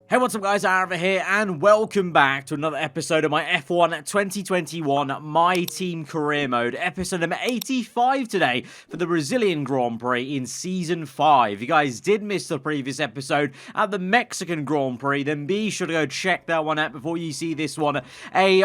Hey, what's up guys, aarava here, and welcome back to another episode of my F1 2021 My Team Career Mode, episode number 85 today for the Brazilian Grand Prix in Season 5. If you guys did miss the previous episode at the Mexican Grand Prix, then be sure to go check that one out before you see this one. A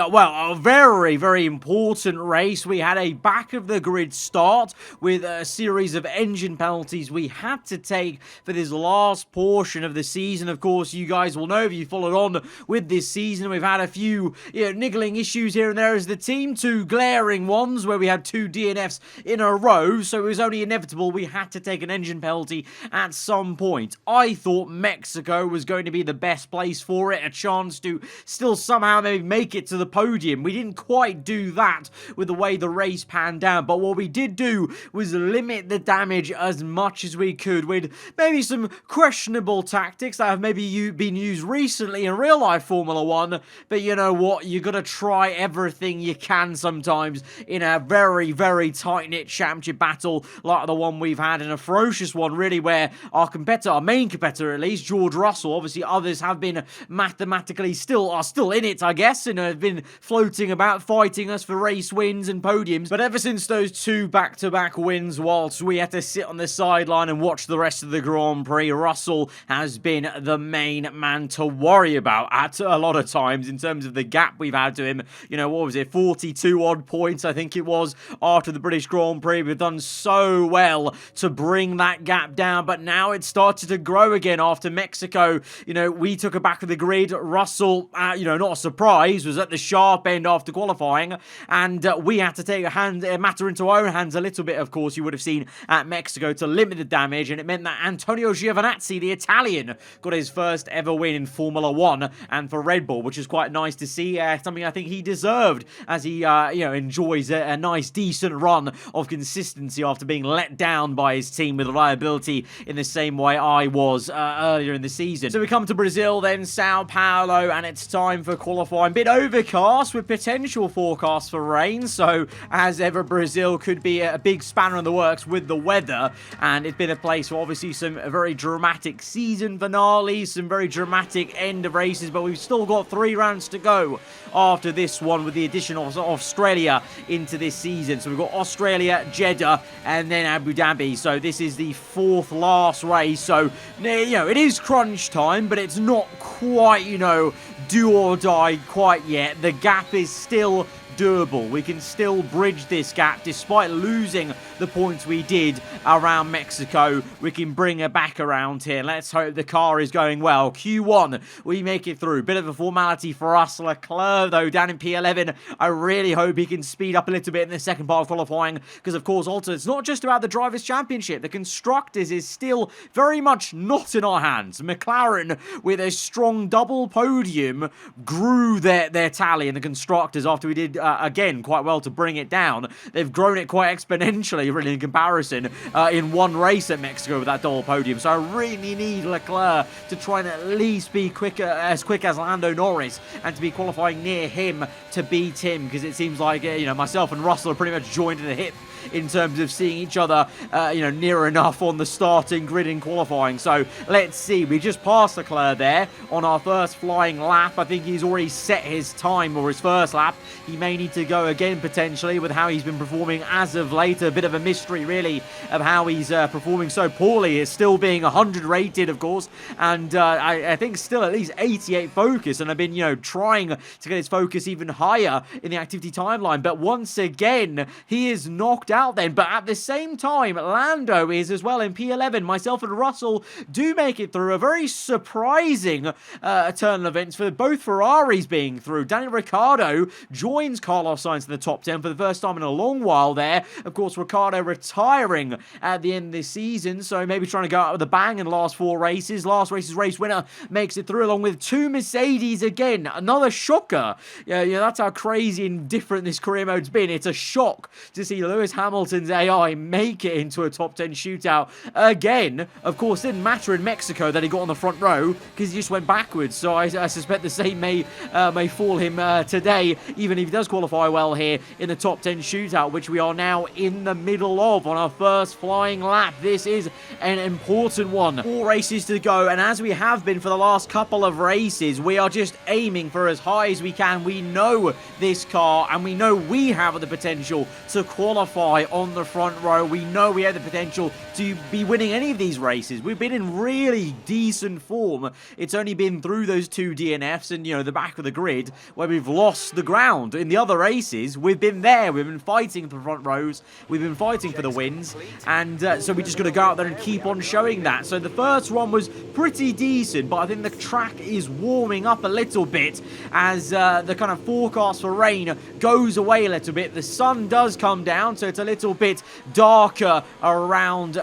very, very important race. We had a back-of-the-grid start with a series of engine penalties we had to take for this last portion of the season. Of course, you guys will know if you followed on with this season. We've had a few niggling issues here and there as the team, two glaring ones where we had two DNFs in a row, so it was only inevitable we had to take an engine penalty at some point. I thought Mexico was going to be the best place for it, a chance to still somehow maybe make it to the podium. We didn't quite do that with the way the race panned out, but what we did do was limit the damage as much as we could with maybe some questionable tactics that have maybe been used recently in real life Formula 1, but you know what, you gotta try everything you can sometimes in a very, very tight-knit championship battle like the one we've had, in a ferocious one really, where our competitor, our main competitor at least, George Russell, obviously others have been mathematically are still in it, I guess, and have been floating about fighting us for race wins and podiums, but ever since those two back-to-back wins, whilst we had to sit on the sideline and watch the rest of the Grand Prix, Russell has been the main man to worry about at a lot of times in terms of the gap we've had to him. You know, what was it, 42 odd points I think it was after the British Grand Prix. We've done so well to bring that gap down, but now it started to grow again after Mexico. You know, we took it back to the grid. Russell, not a surprise, was at the sharp end after qualifying, and we had to take a matter into our own hands a little bit, of course, you would have seen at Mexico, to limit the damage, and it meant that Antonio Giovinazzi, the Italian, got his first ever win in Formula 1 and for Red Bull, which is quite nice to see, something I think he deserved, as he enjoys a nice decent run of consistency after being let down by his team with reliability in the same way I was earlier in the season. So we come to Brazil, then Sao Paulo, and it's time for qualifying. Bit overcast with potential forecasts for rain, so as ever Brazil could be a big spanner in the works with the weather, and it's been a place for obviously some very dramatic season finales, some very dramatic end of races, but we've still got 3 rounds to go after this one with the addition of Australia into this season. So we've got Australia, Jeddah, and then Abu Dhabi. So this is the 4th last race. So, it is crunch time, but it's not quite, do or die quite yet. The gap is still doable. We can still bridge this gap despite losing the points we did around Mexico. We can bring it back around here. Let's hope the car is going well. Q1, we make it through. Bit of a formality for us. Leclerc, though, down in P11. I really hope he can speed up a little bit in the second part of qualifying, because, of course, also, it's not just about the Drivers' Championship. The Constructors is still very much not in our hands. McLaren, with a strong double podium, grew their tally in the Constructors after we did again, quite well to bring it down. They've grown it quite exponentially, really, in comparison, in one race at Mexico with that double podium. So I really need Leclerc to try and at least be as quick as Lando Norris, and to be qualifying near him to beat him, because it seems like, myself and Russell are pretty much joined at the hip in terms of seeing each other, near enough on the starting grid in qualifying. So let's see. We just passed Leclerc there on our first flying lap. I think he's already set his time, or his first lap. He may need to go again potentially with how he's been performing as of late. A bit of a mystery really of how he's performing so poorly. It's still being 100 rated, of course, and I think still at least 88 focus, and I've been trying to get his focus even higher in the activity timeline, but once again he is knocked out then. But at the same time, Lando is as well in P11. Myself and Russell do make it through. A very surprising turn of events for both Ferraris being through. Daniel Ricciardo joins Carlos Sainz in the top 10 for the first time in a long while there. Of course, Ricciardo retiring at the end of this season, so maybe trying to go out with a bang in the last 4 races. Last race's race winner makes it through, along with 2 Mercedes again. Another shocker. Yeah, that's how crazy and different this career mode's been. It's a shock to see Lewis Hamilton's AI make it into a top 10 shootout again? Of course, didn't matter in Mexico that he got on the front row because he just went backwards. So I suspect the same may fall him today, even if he does qualify well here in the top 10 shootout, which we are now in the middle of on our first flying lap. This is an important one. 4 races to go, and as we have been for the last couple of races, we are just aiming for as high as we can. We know this car, and we know we have the potential to qualify on the front row. We know we have the potential to be winning any of these races. We've been in really decent form. It's only been through those 2 DNFs and, you know, the back of the grid where we've lost the ground. In the other races, we've been there. We've been fighting for the front rows. We've been fighting for the wins, and so we just got to go out there and keep on showing that. So the first one was pretty decent, but I think the track is warming up a little bit as the kind of forecast for rain goes away a little bit. The sun does come down, so it's a little bit darker around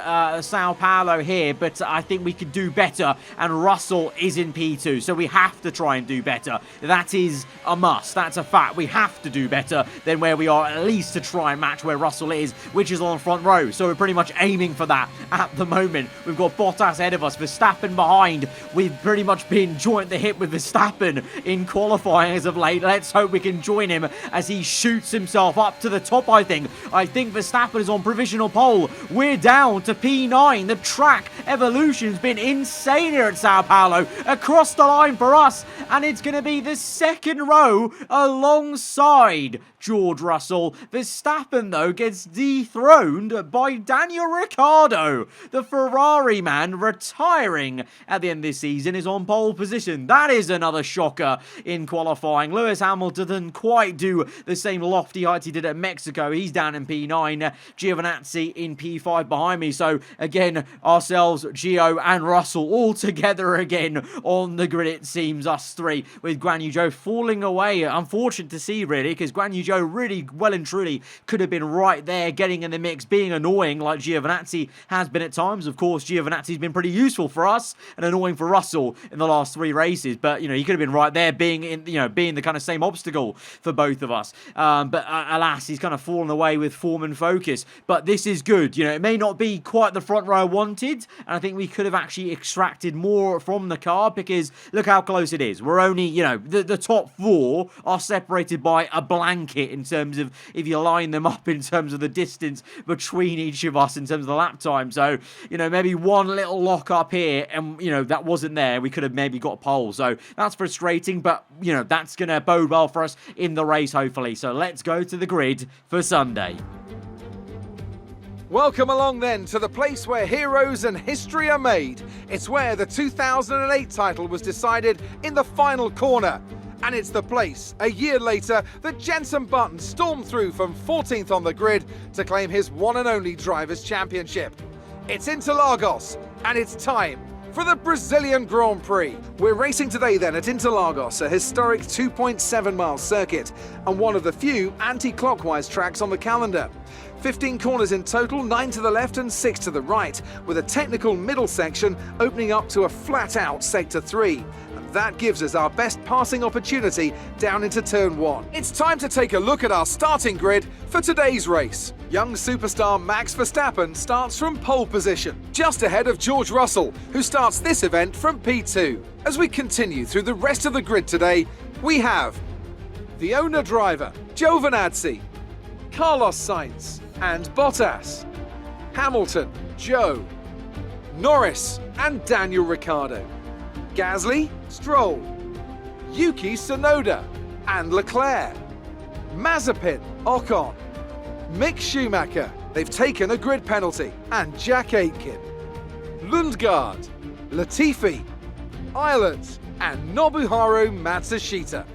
Sao Paulo here, but I think we could do better, and Russell is in P2, so we have to try and do better. That is a must. That's a fact. We have to do better than where we are, at least to try and match where Russell is, which is on the front row. So we're pretty much aiming for that at the moment. We've got Bottas ahead of us, Verstappen behind. We've pretty much been joint at the hip with Verstappen in qualifying as of late. Let's hope we can join him as he shoots himself up to the top, I think. I think Verstappen is on provisional pole. We're down to P9. The track evolution's been insane here at Sao Paulo. Across the line for us, and it's going to be the second row alongside George Russell. Verstappen, though, gets dethroned by Daniel Ricciardo. The Ferrari man, retiring at the end of this season, is on pole position. That is another shocker in qualifying. Lewis Hamilton didn't quite do the same lofty heights he did at Mexico. He's down in P9. Giovinazzi in P5 behind me. So, again, ourselves, Gio and Russell all together again on the grid, it seems, us three, with Guan Yu Zhou falling away. Unfortunate to see, really, because Guan Yu Zhou really well and truly could have been right there, getting in the mix, being annoying like Giovinazzi has been at times. Of course, Giovinazzi's been pretty useful for us and annoying for Russell in the last 3 races, but, you know, he could have been right there, being in, you know, being the kind of same obstacle for both of us. But alas, he's kind of fallen away with form and focus. But this is good. You know, it may not be quite the front row I wanted, and I think we could have actually extracted more from the car, because look how close it is. We're only, you know, the top 4 are separated by a blanket in terms of, if you line them up in terms of the distance between each of us in terms of the lap time. So, you know, maybe one little lock up here and, you know, that wasn't there. We could have maybe got a pole. So that's frustrating, but, you know, that's going to bode well for us in the race, hopefully. So let's go to the grid for Sunday. Welcome along then to the place where heroes and history are made. It's where the 2008 title was decided in the final corner. And it's the place, a year later, that Jenson Button stormed through from 14th on the grid to claim his one and only Drivers' Championship. It's Interlagos, and it's time for the Brazilian Grand Prix. We're racing today then at Interlagos, a historic 2.7-mile circuit, and one of the few anti-clockwise tracks on the calendar. 15 corners in total, 9 to the left and 6 to the right, with a technical middle section opening up to a flat-out Sector 3. And that gives us our best passing opportunity down into Turn 1. It's time to take a look at our starting grid for today's race. Young superstar Max Verstappen starts from pole position, just ahead of George Russell, who starts this event from P2. As we continue through the rest of the grid today, we have the owner-driver, Giovinazzi, Carlos Sainz and Bottas, Hamilton, Zhou, Norris and Daniel Ricciardo, Gasly, Stroll, Yuki Tsunoda and Leclerc, Mazepin, Ocon, Mick Schumacher, they've taken a grid penalty, and Jack Aitken, Lundgaard, Latifi, Ireland and Nobuharu Matsushita.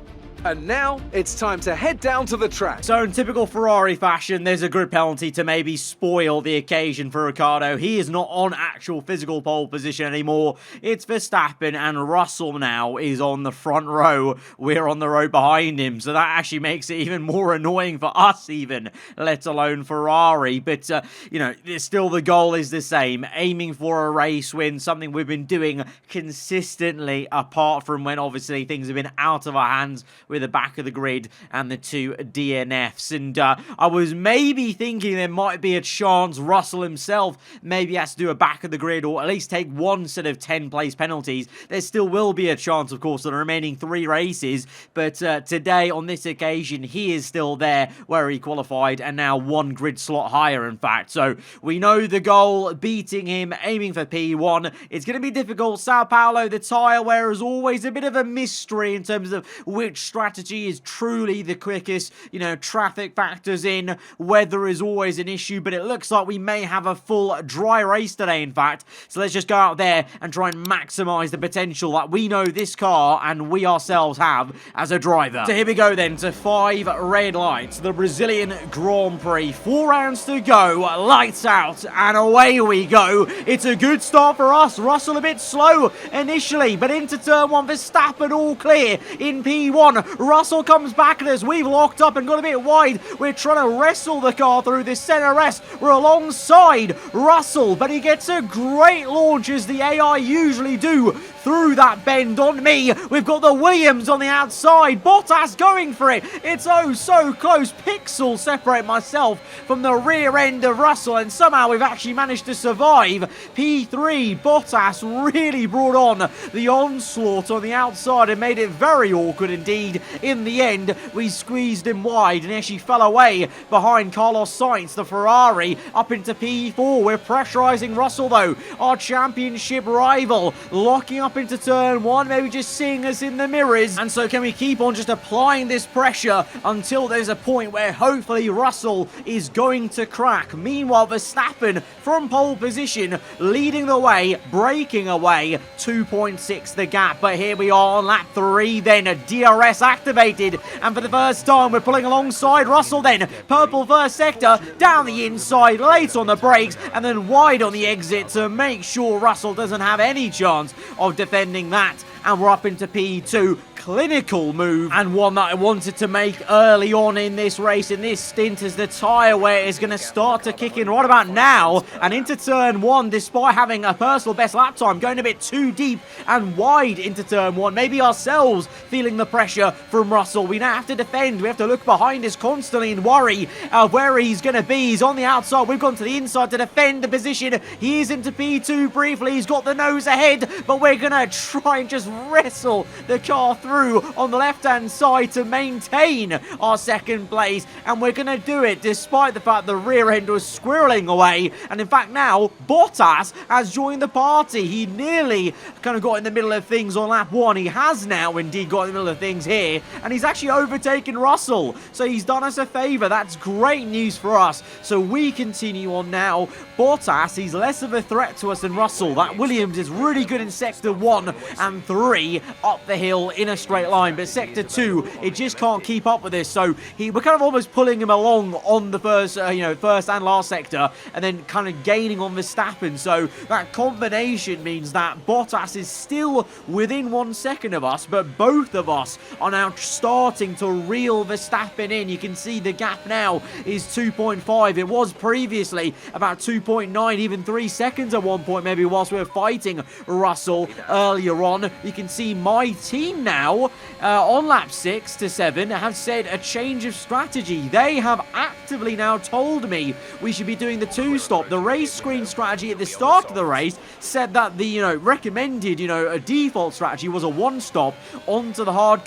And now it's time to head down to the track. So in typical Ferrari fashion, there's a grid penalty to maybe spoil the occasion for Ricciardo. He is not on actual physical pole position anymore. It's Verstappen, and Russell now is on the front row. We're on the row behind him. So that actually makes it even more annoying for us even, let alone Ferrari. But, you know, still the goal is the same. Aiming for a race win, something we've been doing consistently, apart from when obviously things have been out of our hands with the back of the grid and the 2 DNFs. And I was maybe thinking there might be a chance Russell himself maybe has to do a back of the grid or at least take one set of 10 place penalties. There still will be a chance, of course, on the remaining 3 races, but today, on this occasion, he is still there where he qualified and now 1 grid slot higher, in fact. So we know the goal, beating him, aiming for P1. It's going to be difficult. Sao Paulo, the tyre wear, is always a bit of a mystery in terms of which strategy is truly the quickest. You know, traffic factors in, weather is always an issue, but it looks like we may have a full dry race today, in fact. So let's just go out there and try and maximize the potential that we know this car and we ourselves have as a driver. So here we go then to 5 red lights, the Brazilian Grand Prix. 4 rounds to go, lights out, and away we go. It's a good start for us. Russell a bit slow initially, but into turn 1, Verstappen all clear in P1. Russell comes back at us. We've locked up and got a bit wide. We're trying to wrestle the car through this center rest. We're alongside Russell, but he gets a great launch, as the AI usually do, through that bend on me. We've got the Williams on the outside. Bottas going for it. It's oh so close. Pixels separate myself from the rear end of Russell, and somehow we've actually managed to survive. P3, Bottas really brought on the onslaught on the outside and made it very awkward indeed. In the end, we squeezed him wide and he actually fell away behind Carlos Sainz, the Ferrari, up into P4. We're pressurizing Russell though, our championship rival, locking up into turn 1, maybe just seeing us in the mirrors. And so can we keep on just applying this pressure until there's a point where hopefully Russell is going to crack. Meanwhile, Verstappen from pole position, leading the way, breaking away, 2.6 the gap. But here we are on lap 3 then, a DRS activated, and for the first time we're pulling alongside Russell then. Purple first sector, down the inside, late on the brakes, and then wide on the exit to make sure Russell doesn't have any chance of defending that. And we're up into P2. Clinical move, and one that I wanted to make early on in this race, in this stint, as the tyre wear is going to start to kick in right about now. And into turn 1, despite having a personal best lap time, going a bit too deep and wide into turn 1. Maybe ourselves feeling the pressure from Russell. We now have to defend. We have to look behind us constantly and worry where he's going to be. He's on the outside. We've gone to the inside to defend the position. He is into P2 briefly. He's got the nose ahead, but we're going to try and just wrestle the car through on the left-hand side to maintain our second place, and we're going to do it despite the fact the rear end was squirreling away. And in fact now Bottas has joined the party. He nearly kind of got in the middle of things on lap 1. He has now indeed got in the middle of things here, and he's actually overtaken Russell, so he's done us a favor. That's great news for us. So we continue on now. Bottas, he's less of a threat to us than Russell. That Williams is really good in sector 1 and 3 up the hill in a straight line, but sector 2 it just can't keep up with this. So we're kind of almost pulling him along on the first first and last sector, and then kind of gaining on Verstappen. So that combination means that Bottas is still within 1 second of us, but both of us are now starting to reel Verstappen in. You can see the gap now is 2.5. It was previously about 2.9, even 3 seconds at one point maybe whilst we were fighting Russell earlier on. You can see my team now on lap 6 to 7 have said a change of strategy. They have actively now told me we should be doing the 2-stop. The race screen strategy at the start of the race said that the recommended a default strategy was a 1-stop onto the hard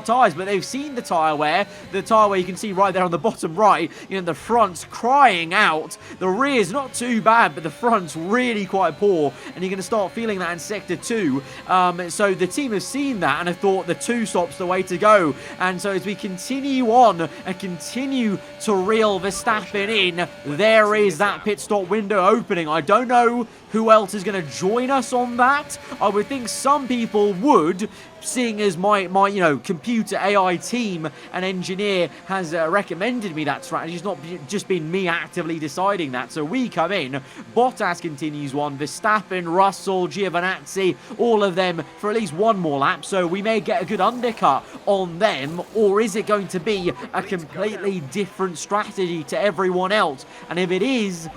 tyres, but they've seen the tyre wear. The tyre wear you can see right there on the bottom right, the front's crying out. The rear's not too bad, but the front's really quite poor, and you're going to start feeling that in sector 2. So the team have seen that and have thought the 2-stop's the way to go. And so as we continue on and continue to reel Verstappen in, there is that pit stop window opening. I don't know who else is going to join us on that. I would think some people would, seeing as my computer AI team and engineer has recommended me that strategy. It's not just been me actively deciding that. So we come in, Bottas continues 1, Verstappen, Russell, Giovinazzi, all of them for at least 1 more lap. So we may get a good undercut on them, or is it going to be a completely different strategy to everyone else? And if it is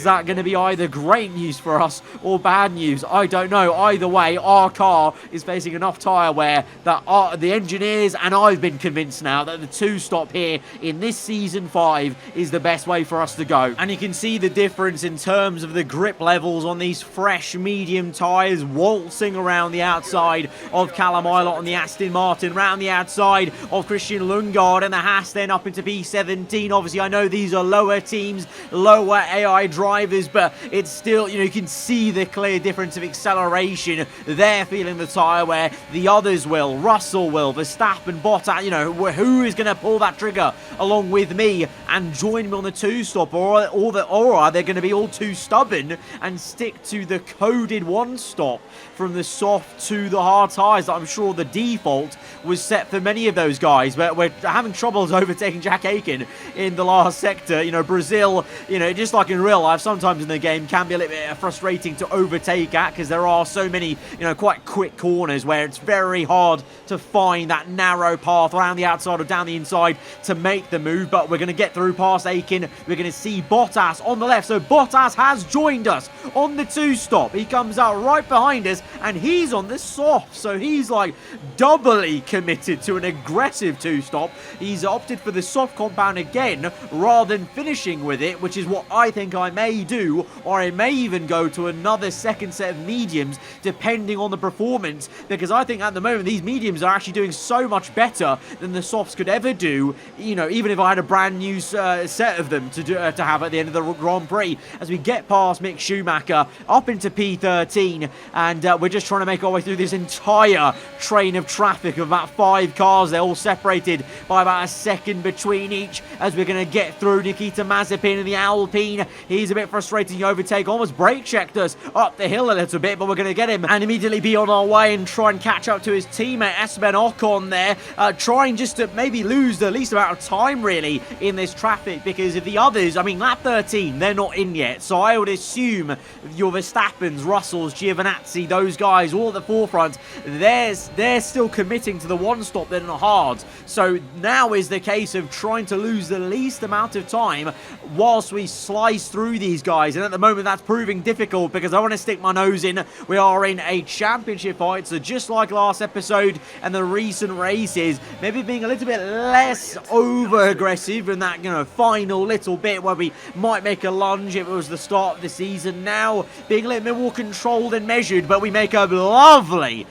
that going to be either great news for us or bad news? I don't know. Either way, our car is facing enough tyre where the engineers and I've been convinced now that the two-stop here in this Season 5 is the best way for us to go. And you can see the difference in terms of the grip levels on these fresh medium tyres, waltzing around the outside of Callum Ilott on the Aston Martin, round the outside of Christian Lundgaard and the Haas, then up into P17. Obviously, I know these are lower teams, lower AI drivers, but it's still, you can see the clear difference of acceleration. They're feeling the tyre where the others will. Russell will, Verstappen, Bottas, who is going to pull that trigger along with me and join me on the two-stop, or are they going to be all too stubborn and stick to the coded one-stop from the soft to the hard tyres that I'm sure the default was set for many of those guys, but we're having troubles overtaking Jack Aiken in the last sector. Brazil, just like in real life, sometimes in the game can be a little bit frustrating to overtake at, because there are so many, quite quick corners where it's very hard to find that narrow path around the outside or down the inside to make the move. But we're going to get through past Aiken. We're going to see Bottas on the left. So Bottas has joined us on the two-stop. He comes out right behind us, and he's on the soft. So he's like doubly committed to an aggressive two-stop. He's opted for the soft compound again rather than finishing with it, which is what I think I may do, or I may even go to another second set of mediums depending on the performance, because I think at the moment these mediums are actually doing so much better than the softs could ever do, even if I had a brand new set of them to have at the end of the Grand Prix. As we get past Mick Schumacher up into P13, and we're just trying to make our way through this entire train of traffic of about 5 cars. They're all separated by about a second between each as we're going to get through Nikita Mazepin in the Alpine. He's a bit frustrating. Overtake, almost brake checked us up the hill a little bit, but we're going to get him and immediately be on our way and try and catch up to his teammate Esteban Ocon there, trying just to maybe lose the least amount of time really in this traffic, because if the others, lap 13, they're not in yet, so I would assume your Verstappens, Russells, Giovinazzi, those guys all at the forefront, they're still committing to the one stop, then the hard. So now is the case of trying to lose the least amount of time whilst we slice through these guys, and at the moment that's proving difficult because I want to stick my nose in. We are in a championship fight, so just like last episode and the recent races, maybe being a little bit less over aggressive in that final little bit where we might make a lunge if it was the start of the season. Now being a little bit more controlled and measured, but we make a lovely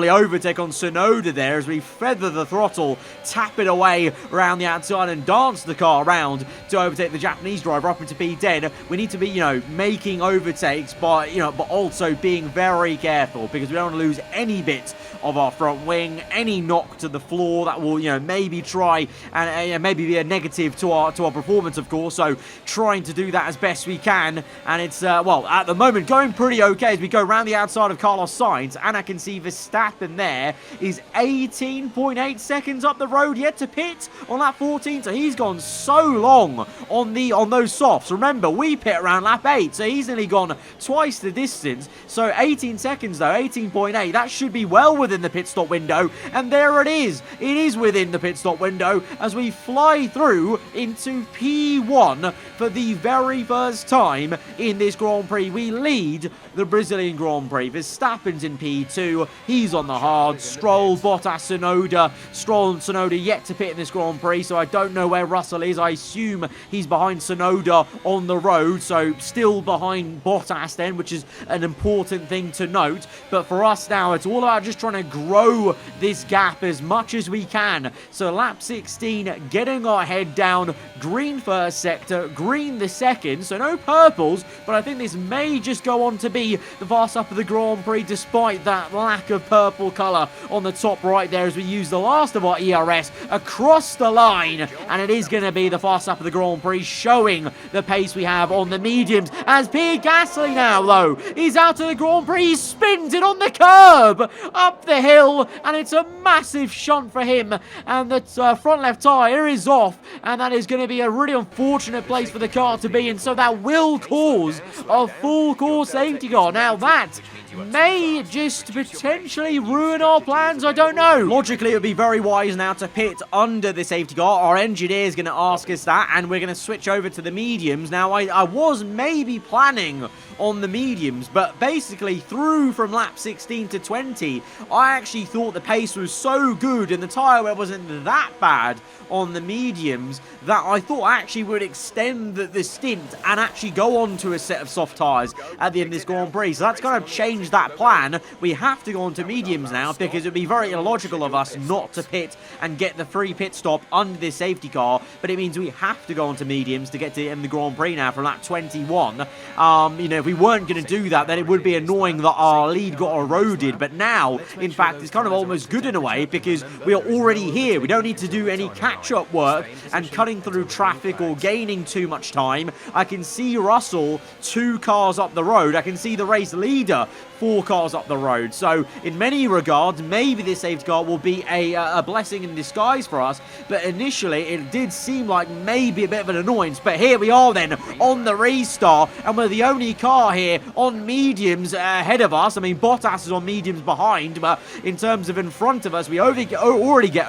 overtake on Tsunoda there as we feather the throttle, tap it away around the outside and dance the car around to overtake the Japanese driver up into P10. We need to be making overtakes, but also being very careful, because we don't want to lose any bit of our front wing, any knock to the floor that will maybe try and maybe be a negative to our performance, of course. So trying to do that as best we can, and it's at the moment going pretty okay as we go around the outside of Carlos Sainz, and I can see Verstappen there is 18.8 seconds up the road yet to pit on lap 14, so he's gone so long on those softs. Remember, we pit around lap 8, so he's nearly gone twice the distance. So 18 seconds though, 18.8, that should be well within the pit stop window, and there it is. It is within the pit stop window as we fly through into P1 for the very first time in this Grand Prix. We lead the Brazilian Grand Prix. Verstappen's in P2, he's on the hard. Stroll, Bottas, Tsunoda. Stroll and Tsunoda yet to pit in this Grand Prix, so I don't know where Russell is. I assume he's behind Tsunoda on the road, so still behind Bottas then, which is an important thing to note. But for us now, it's all about just trying to grow this gap as much as we can. So lap 16, getting our head down, green first sector, green the second, so no purples, but I think this may just go on to be the fast lap of the Grand Prix, despite that lack of purple colour on the top right there, as we use the last of our ERS across the line, and it is going to be the fast lap of the Grand Prix, showing the pace we have on the mediums. As Pierre Gasly now, though, he's out of the Grand Prix, he spins it on the curb up the hill, and it's a massive shunt for him, and the front left tyre is off, and that is going to be a really unfortunate place for the car to be in, so that will cause a full course safety car. Now that may just potentially ruin our plans, I don't know. Logically, it would be very wise now to pit under the safety car. Our engineer is going to ask us that, and we're going to switch over to the mediums. Now, I was maybe planning on the mediums, but basically through from lap 16 to 20, I actually thought the pace was so good and the tyre wear wasn't that bad on the mediums that I thought actually would extend the stint and actually go on to a set of soft tyres at the end of this Grand Prix. So that's kind of changed that plan. We have to go on to mediums now because it would be very illogical of us not to pit and get the free pit stop under this safety car, but it means we have to go on to mediums to get to the end of the Grand Prix now from lap 21. You know, if we weren't going to do that, then it would be annoying that our lead got eroded, but now, in fact, it's kind of almost good in a way because we are already here. We don't need to do any catch-up work and cutting through traffic or gaining too much time. I can see Russell 2 cars up the road. I can see the race leader 4 cars up the road. So in many regards, maybe this safety car will be a blessing in disguise for us, but initially it did seem like maybe a bit of an annoyance. But here we are then on the restart, and we're the only car here on mediums ahead of us. I mean, Bottas is on mediums behind, but in terms of in front of us, we already get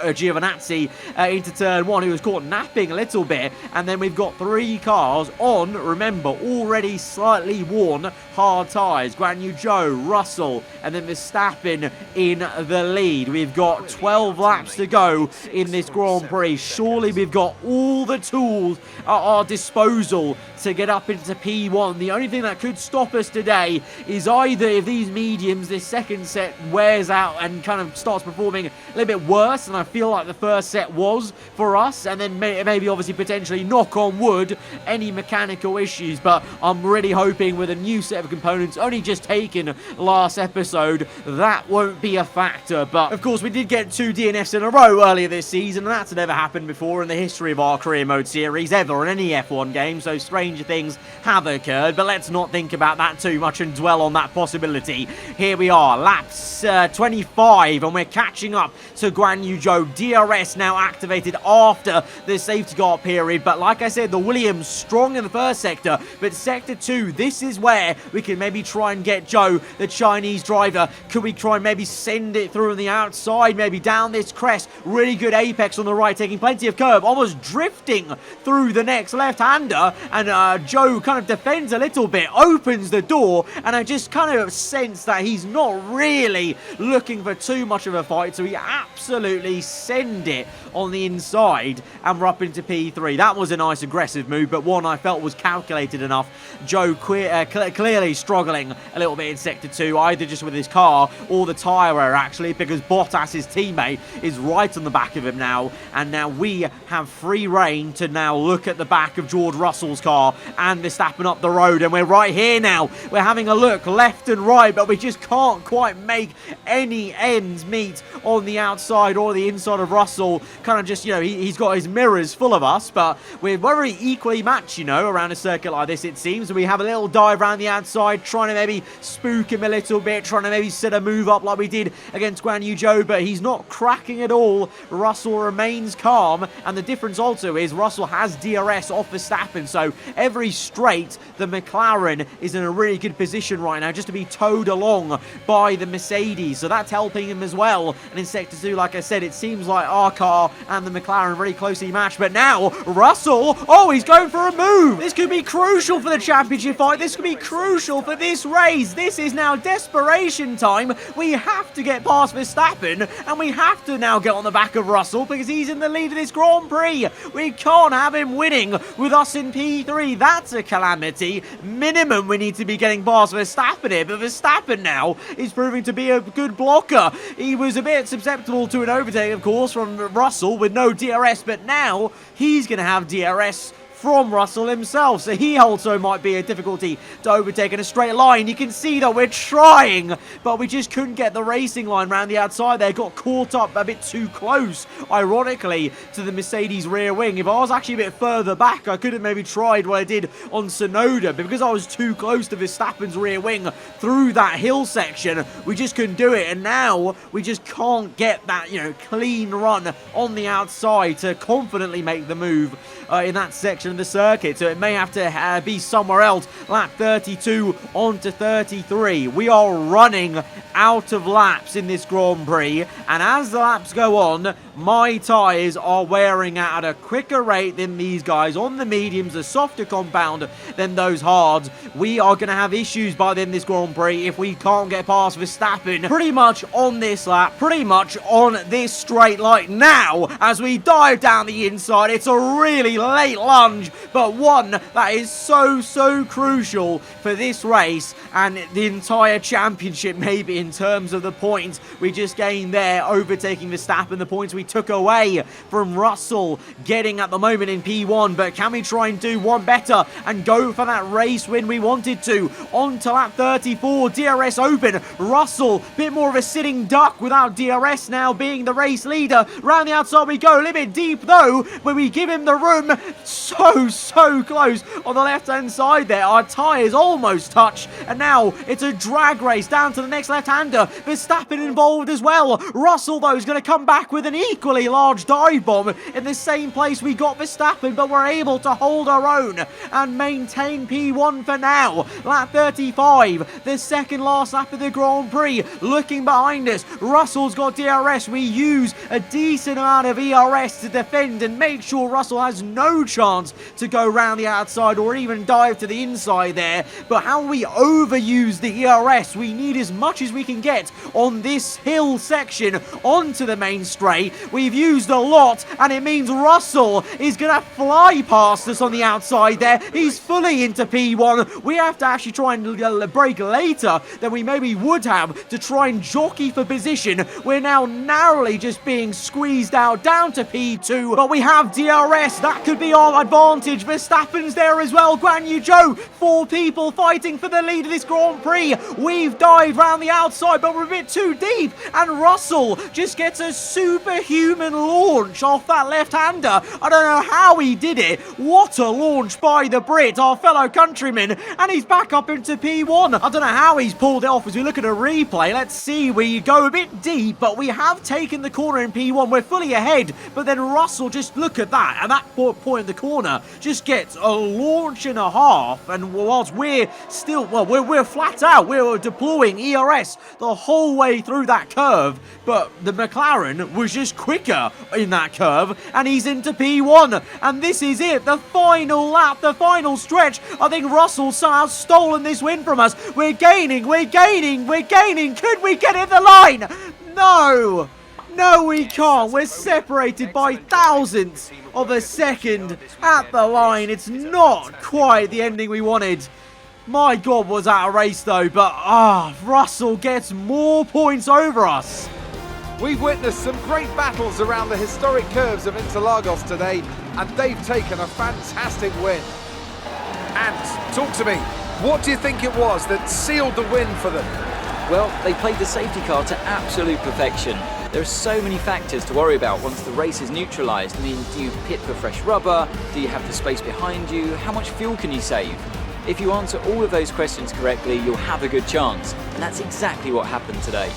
Giovinazzi into turn 1, who was caught napping a little bit, and then we've got 3 cars on, remember, already slightly worn hard tyres. Guan Yu Zhou, Russell, and then Verstappen in the lead. We've got 12 laps to go in this Grand Prix. Surely we've got all the tools at our disposal to get up into P1. The only thing that could stop us today is either if these mediums, this second set wears out and kind of starts performing a little bit worse than I feel like the first set was for us, and then maybe obviously potentially, knock on wood, any mechanical issues. But I'm really hoping with a new set of components only just taken last episode, that won't be a factor. But of course we did get 2 DNFs in a row earlier this season, and that's never happened before in the history of our career mode series ever in any F1 game, so stranger things have occurred. But let's not think about that too much and dwell on that possibility. Here we are, laps 25, and we're catching up to Guan Yu Zhou. DRS now activated after the safety car period, but like I said, the Williams strong in the first sector, but sector 2, this is where we can maybe try and get Zhou, the Chinese driver. Could we try and maybe send it through on the outside, maybe down this crest? Really good apex on the right, taking plenty of curb, almost drifting through the next left-hander, and Zhou kind of defends a little bit, opens the door, and I just kind of sense that he's not really looking for too much of a fight, so he absolutely send it on the inside, and we're up into P3. That was a nice aggressive move, but one I felt was calculated enough. Zhou clearly struggling a little bit in sector 2, either just with his car or the tyre wear actually, because Bottas, his teammate, is right on the back of him now, and now we have free reign to now look at the back of George Russell's car and Verstappen up the road, and we're right here now. We're having a look left and right, but we just can't quite make any ends meet on the outside or the inside of Russell. Kind of just, you know, he's got his mirrors full of us, but we're very equally matched, you know, around a circuit like this, it seems. We have a little dive around the outside, trying to maybe spook him a little bit, trying to maybe set a move up like we did against Guan Yu Zhou, but he's not cracking at all. Russell remains calm, and the difference also is Russell has DRS off Verstappen, so every straight, the McLaren is in a really good position right now just to be towed along by the Mercedes, so that's helping him as well. And in sector 2, like I said, it seems like our car and the McLaren very closely matched, but now Russell, oh, he's going for a move. This could be crucial for the championship fight. This could be crucial for this race. This is now desperation time. We have to get past Verstappen, and we have to now get on the back of Russell because he's in the lead of this Grand Prix. We can't have him winning with us in P3. That's a calamity. Minimum, we need to be getting past Verstappen here, but Verstappen now is proving to be a good blocker. He was a bit susceptible to an overtake, of course, from Russell with no DRS, but now he's going to have DRS from Russell himself, so he also might be a difficulty to overtake in a straight line. You can see that we're trying, but we just couldn't get the racing line around the outside there. Got caught up a bit too close, ironically, to the Mercedes rear wing. If I was actually a bit further back, I could have maybe tried what I did on Sonoda, but because I was too close to Verstappen's rear wing through that hill section, we just couldn't do it, and now we just can't get that, you know, clean run on the outside to confidently make the move in that section. of the circuit, so it may have to be somewhere else. Lap 32 on to 33. We are running out of laps in this Grand Prix, and as the laps go on, my tyres are wearing out at a quicker rate than these guys on the mediums, a softer compound than those hards. We are going to have issues by the end of this Grand Prix if we can't get past Verstappen pretty much on this lap, pretty much on this straight line. Now, as we dive down the inside, it's a really late lunge, but one that is so crucial for this race and the entire championship, maybe, in terms of the points we just gained there, overtaking Verstappen, the points we took away from Russell getting at the moment in P1. But can we try and do one better and go for that race win we wanted to? On to lap 34, DRS open. Russell, bit more of a sitting duck without DRS now being the race leader. Round the outside we go, a little bit deep though, when we give him the room. So close on the left-hand side there. Our tyres almost touch, and now it's a drag race down to the next left-hander. Verstappen involved as well. Russell, though, is going to come back with an equally large dive bomb in the same place we got Verstappen, but we're able to hold our own and maintain P1 for now. Lap 35, the second last lap of the Grand Prix. Looking behind us, Russell's got DRS. We use a decent amount of ERS to defend and make sure Russell has no chance to go round the outside or even dive to the inside there. But how we overuse the ERS, we need as much as we can get on this hill section onto the main straight. We've used a lot, and it means Russell is going to fly past us on the outside there. He's fully into P1. We have to actually try and brake later than we maybe would have to try and jockey for position. We're now narrowly just being squeezed out down to P2, but we have DRS. That could be our advantage. Verstappen's there as well. Guan Yu Zhou, 4 people fighting for the lead of this Grand Prix. We've dived round the outside, but we're a bit too deep, and Russell just gets a superhuman launch off that left-hander. I don't know how he did it. What a launch by the Brit, our fellow countryman, and he's back up into P1. I don't know how he's pulled it off as we look at a replay. Let's see, we go a bit deep, but we have taken the corner in P1. We're fully ahead, but then Russell, just look at that, at that point in the corner, just gets a launch and a half, and whilst we're still, well, we're flat out, we're deploying ERS the whole way through that curve, but the McLaren was just quicker in that curve, and he's into P1, and this is it, the final lap, the final stretch. I think Russell somehow stolen this win from us. We're gaining. Could we get in the line? No, we can't. We're separated by thousandths of a second at the line. It's not quite the ending we wanted. My God, was that a race though, but Russell gets more points over us. We've witnessed some great battles around the historic curves of Interlagos today, and they've taken a fantastic win. And talk to me, what do you think it was that sealed the win for them? Well, they played the safety car to absolute perfection. There are so many factors to worry about once the race is neutralised. I mean, do you pit for fresh rubber? Do you have the space behind you? How much fuel can you save? If you answer all of those questions correctly, you'll have a good chance. And that's exactly what happened today.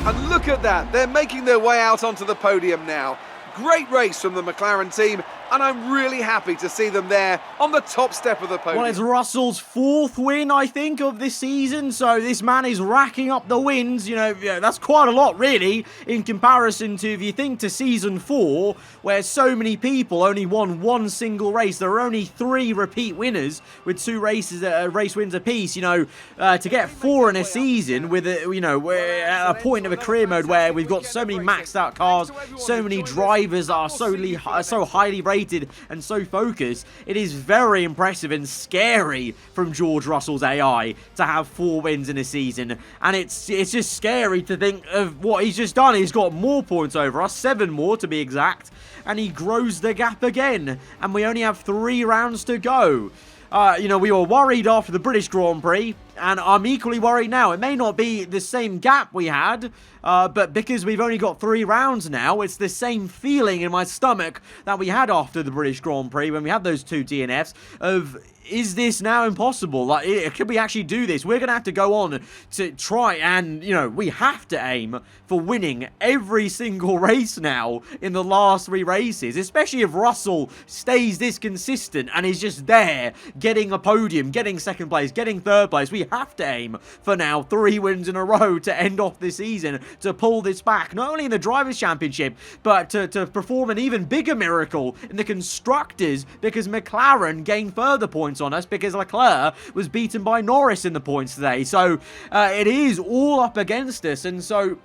And look at that, they're making their way out onto the podium now. Great race from the McLaren team, and I'm really happy to see them there on the top step of the podium. Well, it's Russell's 4th win, I think, of this season, so this man is racking up the wins. You know, that's quite a lot, really, in comparison to, if you think to season 4, where so many people only won one single race. There are only 3 repeat winners with 2 race wins apiece. You know, to get 4 in a season with, we're at a point of a career mode where we've got so many maxed out cars, so many drivers are so highly rated and so focused. It is very impressive and scary from George Russell's AI to have 4 wins in a season, and it's just scary to think of what he's just done. He's got more points over us, 7 more to be exact, and he grows the gap again, and we only have 3 rounds to go. We were worried after the British Grand Prix, And I'm equally worried now. It may not be the same gap we had, but because we've only got 3 rounds now, it's the same feeling in my stomach that we had after the British Grand Prix when we had those 2 DNFs of, is this now impossible? Like, could we actually do this? We're going to have to go on to try and, you know, we have to aim for winning every single race now in the last 3 races, especially if Russell stays this consistent and is just there getting a podium, getting second place, getting third place. We have to aim for now 3 wins in a row to end off the season, to pull this back, not only in the Drivers' Championship, but to perform an even bigger miracle in the Constructors, because McLaren gained further points on us because Leclerc was beaten by Norris in the points today. So it is all up against us, and so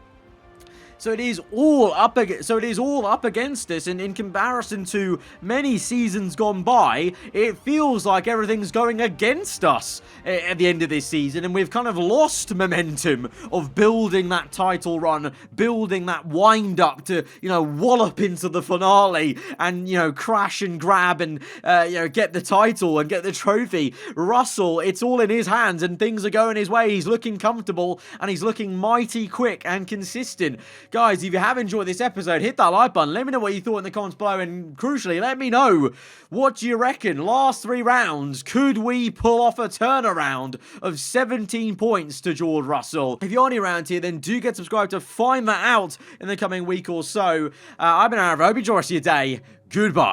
it is all up against us, and in comparison to many seasons gone by, it feels like everything's going against us at the end of this season, and we've kind of lost momentum of building that title run, building that wind up to, you know, wallop into the finale and, you know, crash and grab and, you know, get the title and get the trophy. Russell, it's all in his hands and things are going his way. He's looking comfortable and he's looking mighty quick and consistent. Guys, if you have enjoyed this episode, hit that like button. Let me know what you thought in the comments below, and crucially, let me know, what do you reckon? Last 3 rounds, could we pull off a turnaround of 17 points to George Russell? If you're new around here, then do get subscribed to find that out in the coming week or so. I've been aarava. I hope you enjoy the rest of your day. Goodbye.